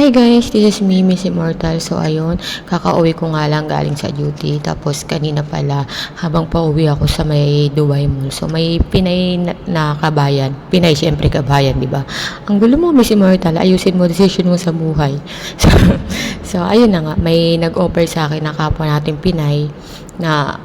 Hi guys, this is me, Miss Immortal. So ayun, kakauwi ko nga lang galing sa duty. Tapos kanina pala, habang pauwi ako sa may Dubai Mall. So may Pinay na kabayan. Pinay syempre kabayan, di ba? Ang gulo mo, Miss Immortal, ayusin mo decision mo sa buhay. So ayun na nga, may nag-offer sa akin na kapwa natin Pinay na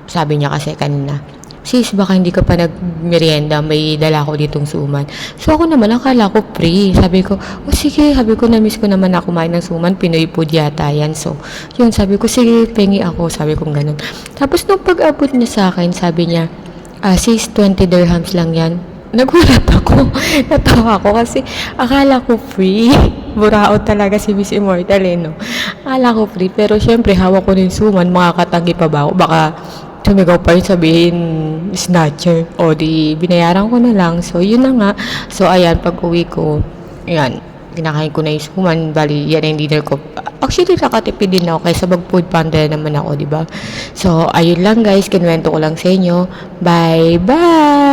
sabi niya kasi kanina, sis, baka hindi ka pa nagmerienda, may dala ko ditong suman. So ako naman, akala ko free. Sabi ko, oh sige, sabi ko, na-miss ko naman na kumain ng suman, Pinoy food yata yan. So, yun, sabi ko, sige, pengi ako, sabi ko ganun. Tapos nung pag-abot niya sa akin, sabi niya, sis, 20 dirhams lang yan. Nagulat ako, natawa ako kasi akala ko free. Burao talaga si Miss Immortal no. Akala ko free, pero syempre hawak ko ng suman, makakatanggi pa ba ako? Baka sumigaw pa rin sabihin snatcher o di binayaran ko na lang. So yun na nga. So ayan, pag uwi ko, ayan, kinakain ko na yung suman, bali yan ang dinner ko. Actually nakatipid din ako kaysa mag food panda naman ako, di ba? So ayun lang guys, kinuwento ko lang sa inyo. Bye bye.